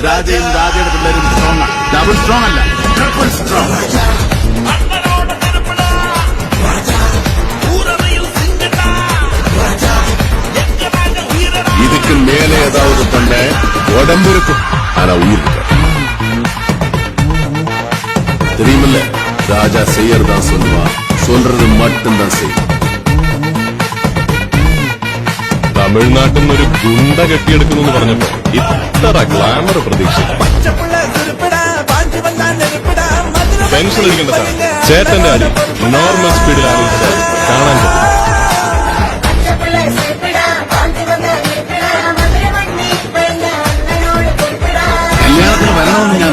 രാജയും രാജയുടെ പിള്ളേരും strong double strong അല്ല triple strong. இதுக்கு மேலே ஏதாவது பண்ண உடம்பு இருக்கும் ஆனா உயிர் இருக்காது. தெரியுமில்ல, ராஜா செய்யறதா சொல்லுவான், சொல்றது மட்டும்தான் செய்யும். തമിഴ്നാട്ടിൽ നിന്നൊരു ഗുണ്ട കെട്ടിയെടുക്കുന്നു പറഞ്ഞപ്പോ ഇത്ര ഗ്ലാമർ പ്രതീക്ഷിച്ചു. ടെൻഷൻ അടിക്കേണ്ട സാർ, ചേട്ടന്റെ അടി നോർമൽ സ്പീഡിൽ ആലോചിച്ചാൽ കാണാൻ പറ്റും. കല്യാണത്തിന് വരണമെന്ന് ഞാൻ